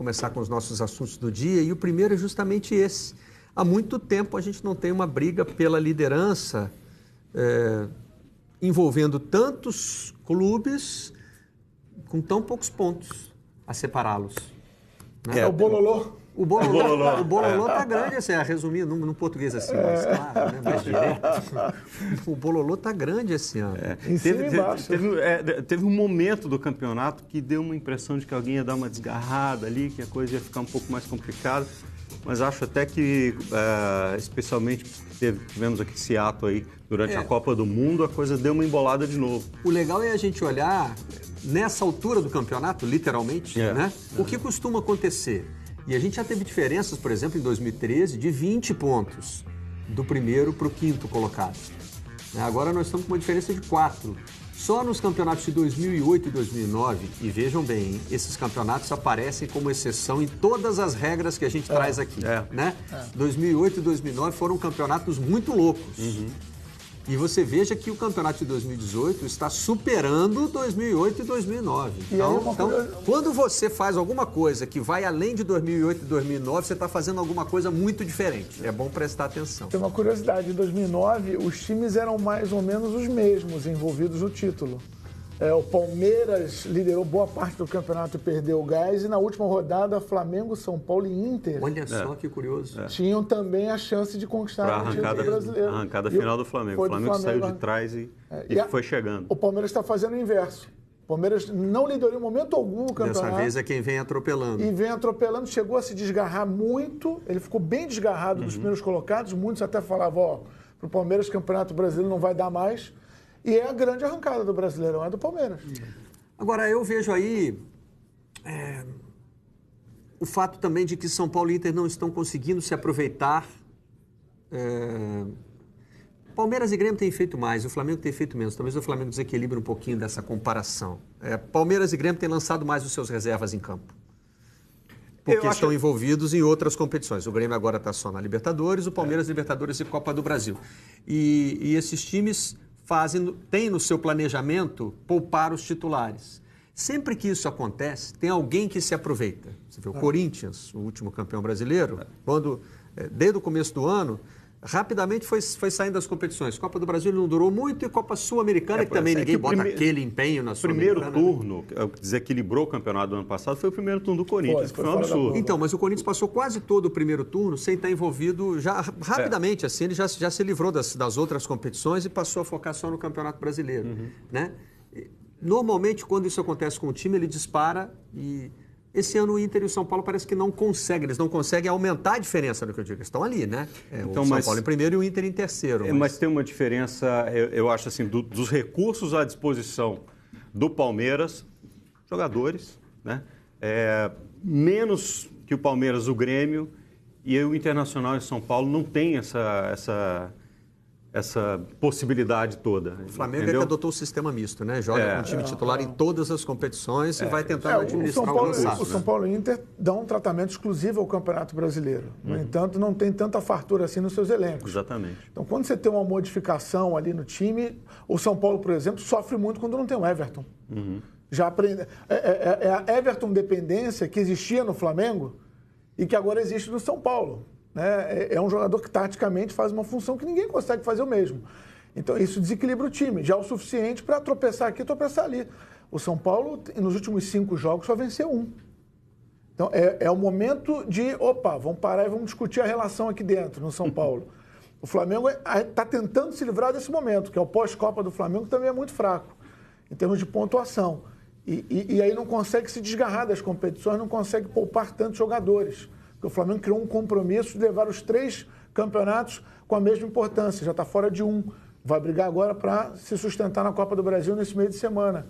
começar com os nossos assuntos do dia, e o primeiro é justamente esse. Há muito tempo a gente não tem uma briga pela liderança envolvendo tantos clubes com tão poucos pontos a separá-los. Né? É o bololô. O bololô tá grande, assim, resumir no português assim, mais claro, né, mais direto. O bololô tá grande esse ano. Em cima e embaixo. Teve um momento do campeonato que deu uma impressão de que alguém ia dar uma desgarrada ali, que a coisa ia ficar um pouco mais complicada. Mas acho até que, especialmente, tivemos aqui esse ato aí durante a Copa do Mundo, a coisa deu uma embolada de novo. O legal é a gente olhar nessa altura do campeonato, literalmente, né? O que costuma acontecer. E a gente já teve diferenças, por exemplo, em 2013, de 20 pontos do primeiro para o quinto colocado. Agora nós estamos com uma diferença de 4. Só nos campeonatos de 2008 e 2009, e vejam bem, esses campeonatos aparecem como exceção em todas as regras que a gente traz aqui. Né? 2008 e 2009 foram campeonatos muito loucos. E você veja que o campeonato de 2018 está superando 2008 e 2009. Então, quando você faz alguma coisa que vai além de 2008 e 2009, você está fazendo alguma coisa muito diferente. É bom prestar atenção. Tem uma curiosidade, em 2009 os times eram mais ou menos os mesmos envolvidos no título. O Palmeiras liderou boa parte do campeonato e perdeu o gás. E na última rodada, Flamengo, São Paulo e Inter... Olha só que curioso. Tinham também a chance de conquistar o título brasileiro. A arrancada final do Flamengo. O Flamengo saiu de trás e foi chegando. O Palmeiras está fazendo o inverso. O Palmeiras não liderou em momento algum o campeonato. Dessa vez é quem vem atropelando. E vem atropelando, chegou a se desgarrar muito. Ele ficou bem desgarrado dos primeiros colocados. Muitos até falavam, para o Palmeiras, o Campeonato Brasileiro não vai dar mais. E é a grande arrancada do Brasileirão, é do Palmeiras. Agora, eu vejo aí o fato também de que São Paulo e Inter não estão conseguindo se aproveitar. Palmeiras e Grêmio têm feito mais, o Flamengo tem feito menos. Talvez o Flamengo desequilibre um pouquinho dessa comparação. Palmeiras e Grêmio têm lançado mais os seus reservas em campo. Porque estão envolvidos em outras competições. O Grêmio agora está só na Libertadores, o Palmeiras Libertadores e Copa do Brasil. E esses times... tem no seu planejamento poupar os titulares. Sempre que isso acontece, tem alguém que se aproveita. Você vê o Corinthians, o último campeão brasileiro, quando, desde o começo do ano, rapidamente foi saindo das competições. Copa do Brasil não durou muito e Copa Sul-Americana, que também ninguém bota aquele empenho na Sul-Americana. O primeiro turno, que desequilibrou o campeonato do ano passado, foi o primeiro turno do Corinthians, que foi um absurdo. Então, mas o Corinthians passou quase todo o primeiro turno sem estar envolvido, já rapidamente, assim, ele já se livrou das outras competições e passou a focar só no Campeonato Brasileiro. Né? Normalmente, quando isso acontece com o time, ele dispara e... Esse ano o Inter e o São Paulo parece que não conseguem, eles não conseguem aumentar a diferença do que eu digo, eles estão ali, né? Então, o São Paulo em primeiro e o Inter em terceiro. Mas tem uma diferença, eu acho assim, dos recursos à disposição do Palmeiras, jogadores, né? Menos que o Palmeiras, o Grêmio, e o Internacional e o São Paulo não tem essa possibilidade toda. O Flamengo é que adotou o sistema misto, né? Joga com o time titular em todas as competições e vai tentar administrar o lançado. O São Paulo e o Inter dão um tratamento exclusivo ao Campeonato Brasileiro. No entanto, não tem tanta fartura assim nos seus elencos. Exatamente. Então, quando você tem uma modificação ali no time, o São Paulo, por exemplo, sofre muito quando não tem o Everton. Já aprende... a Everton dependência que existia no Flamengo e que agora existe no São Paulo. É um jogador que taticamente faz uma função que ninguém consegue fazer o mesmo. Então isso desequilibra o time, já é o suficiente para tropeçar aqui e tropeçar ali. O São Paulo, nos últimos 5 jogos, só venceu 1. Então é o momento de, vamos parar e vamos discutir a relação aqui dentro, no São Paulo. O Flamengo está tentando se livrar desse momento, que é o pós-Copa do Flamengo, que também é muito fraco, em termos de pontuação. E aí não consegue se desgarrar das competições, não consegue poupar tantos jogadores. Porque o Flamengo criou um compromisso de levar os 3 campeonatos com a mesma importância. Já está fora de 1. Vai brigar agora para se sustentar na Copa do Brasil nesse meio de semana.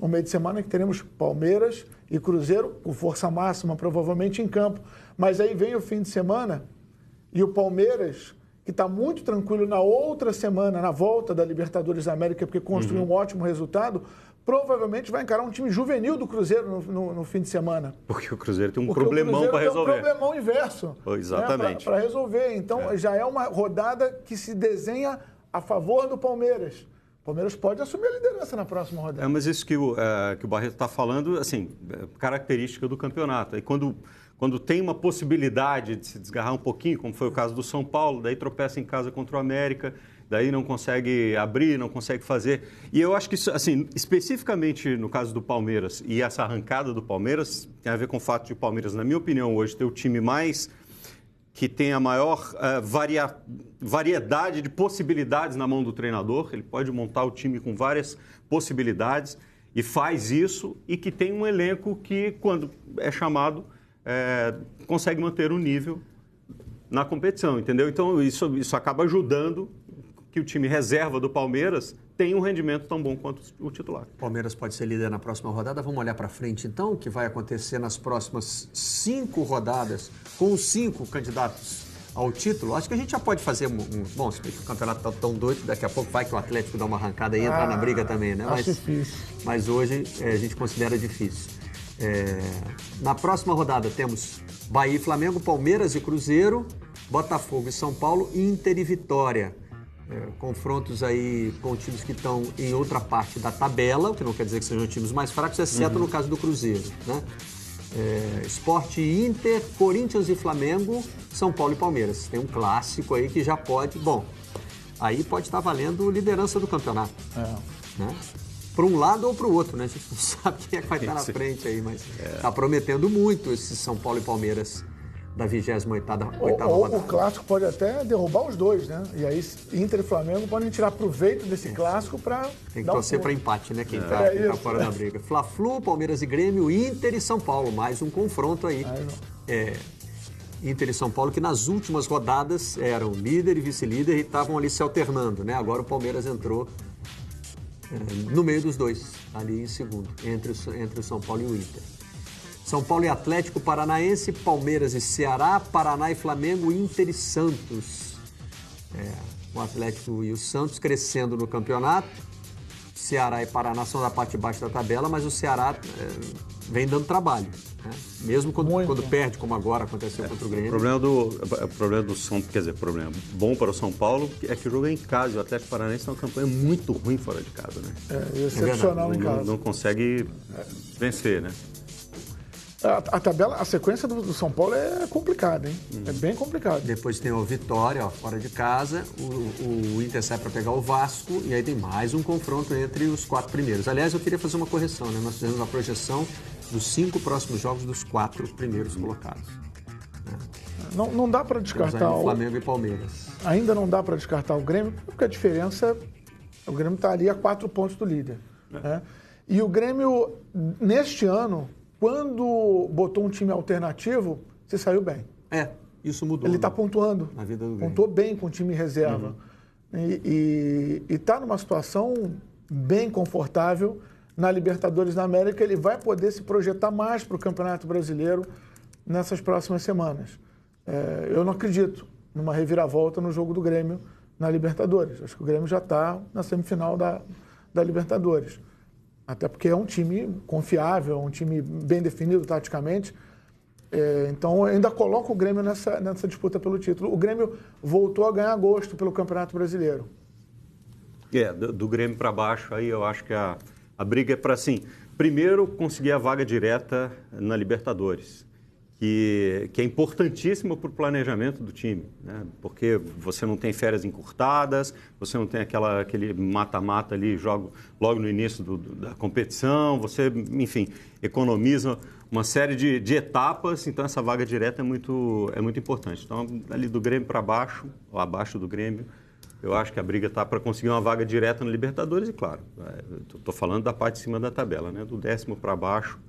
Um meio de semana que teremos Palmeiras e Cruzeiro, com força máxima, provavelmente em campo. Mas aí vem o fim de semana e o Palmeiras, que está muito tranquilo na outra semana, na volta da Libertadores da América, porque construiu um ótimo resultado, provavelmente vai encarar um time juvenil do Cruzeiro no fim de semana. Porque o Cruzeiro tem um problemão para resolver. Tem um problemão inverso. Exatamente. Para resolver. Então, já é uma rodada que se desenha a favor do Palmeiras. Palmeiras pode assumir a liderança na próxima rodada. Mas isso que o Barreto está falando, assim, característica do campeonato. Aí quando tem uma possibilidade de se desgarrar um pouquinho, como foi o caso do São Paulo, daí tropeça em casa contra o América, daí não consegue abrir, não consegue fazer. E eu acho que, assim, especificamente no caso do Palmeiras e essa arrancada do Palmeiras, tem a ver com o fato de o Palmeiras, na minha opinião, hoje ter o time que tem a maior variedade de possibilidades na mão do treinador. Ele pode montar o time com várias possibilidades e faz isso, e que tem um elenco que, quando é chamado, consegue manter o nível na competição, entendeu? Então, isso acaba ajudando que o time reserva do Palmeiras tenha um rendimento tão bom quanto o titular. O Palmeiras pode ser líder na próxima rodada. Vamos olhar para frente, então, o que vai acontecer nas próximas 5 rodadas, com os 5 candidatos ao título. Acho que a gente já pode fazer bom, se o campeonato está tão doido, daqui a pouco vai que o Atlético dá uma arrancada e entra na briga também, né? Acho difícil. Mas hoje a gente considera difícil. Na próxima rodada temos Bahia e Flamengo, Palmeiras e Cruzeiro, Botafogo e São Paulo, Inter e Vitória. Confrontos aí com times que estão em outra parte da tabela, o que não quer dizer que sejam times mais fracos, exceto no caso do Cruzeiro, né? Sport e Inter, Corinthians e Flamengo, São Paulo e Palmeiras. Tem um clássico aí que já pode... Bom, aí pode estar valendo liderança do campeonato. Né? Para um lado ou para o outro, né? A gente não sabe quem é que vai estar na frente aí, mas está prometendo muito esse São Paulo e Palmeiras da 28ª rodada. Ou o clássico pode até derrubar os dois, né? E aí Inter e Flamengo podem tirar proveito desse clássico para... Tem que torcer para empate, né? Quem está fora da briga. Fla-Flu, Palmeiras e Grêmio, Inter e São Paulo. Mais um confronto aí. Inter e São Paulo, que nas últimas rodadas eram líder e vice-líder e estavam ali se alternando, né? Agora o Palmeiras entrou no meio dos dois, ali em segundo, entre o São Paulo e o Inter. São Paulo e Atlético Paranaense, Palmeiras e Ceará, Paraná e Flamengo, Inter e Santos. O Atlético e o Santos crescendo no campeonato. Ceará e Paraná são da parte de baixo da tabela, mas o Ceará vem dando trabalho. Né? Mesmo quando perde, como agora aconteceu contra o Grêmio. O problema do São Paulo, quer dizer, problema bom para o São Paulo é que o jogo é em casa e o Atlético Paranaense tem uma campanha muito ruim fora de casa, né? Excepcional em casa. Não consegue vencer, né? A tabela, a sequência do São Paulo é complicada, hein? É bem complicado. Depois tem o Vitória, fora de casa, o Inter sai para pegar o Vasco e aí tem mais um confronto entre os 4 primeiros. Aliás, eu queria fazer uma correção, né? Nós fizemos uma projeção dos 5 próximos jogos dos 4 primeiros colocados. Não dá para descartar o Flamengo e Palmeiras. Ainda não dá para descartar o Grêmio, porque a diferença, o Grêmio está ali a 4 pontos do líder. Né? E o Grêmio, neste ano, quando botou um time alternativo, se saiu bem. Isso mudou. Ele está pontuando. Na vida do Grêmio. Pontuou bem com o time reserva. E está numa situação bem confortável na Libertadores da América. Ele vai poder se projetar mais para o Campeonato Brasileiro nessas próximas semanas. Eu não acredito numa reviravolta no jogo do Grêmio na Libertadores. Acho que o Grêmio já está na semifinal da Libertadores. Até porque é um time confiável, um time bem definido taticamente. Então, eu ainda coloco o Grêmio nessa disputa pelo título. O Grêmio voltou a ganhar gosto pelo Campeonato Brasileiro. Do Grêmio para baixo, aí eu acho que a briga é para, assim, primeiro conseguir a vaga direta na Libertadores, que é importantíssima para o planejamento do time, né? Porque você não tem férias encurtadas, você não tem aquele mata-mata ali, jogo logo no início da competição, você, enfim, economiza uma série de etapas, então essa vaga direta é muito importante. Então, ali do Grêmio para baixo, ou abaixo do Grêmio, eu acho que a briga está para conseguir uma vaga direta na Libertadores e, claro, estou falando da parte de cima da tabela, né? Do 10º para baixo,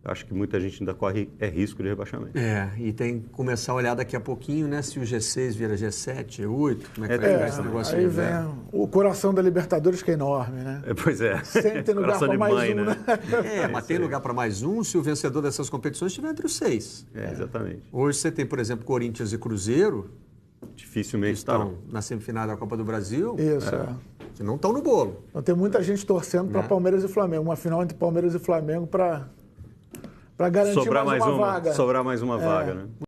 acho que muita gente ainda corre risco de rebaixamento. E tem que começar a olhar daqui a pouquinho, né? Se o G6 vira G7, G8, como é que vai ficar esse negócio aí? Vem o coração da Libertadores, que é enorme, né? Pois é. Sempre tem lugar para mais um, né? Mas tem lugar para mais um se o vencedor dessas competições estiver entre os 6. Exatamente. Hoje você tem, por exemplo, Corinthians e Cruzeiro. Dificilmente estão na semifinal da Copa do Brasil. Isso, que não estão no bolo. Então, tem muita gente torcendo para Palmeiras e Flamengo. Uma final entre Palmeiras e Flamengo para garantir mais uma vaga. Sobrar mais uma vaga, né?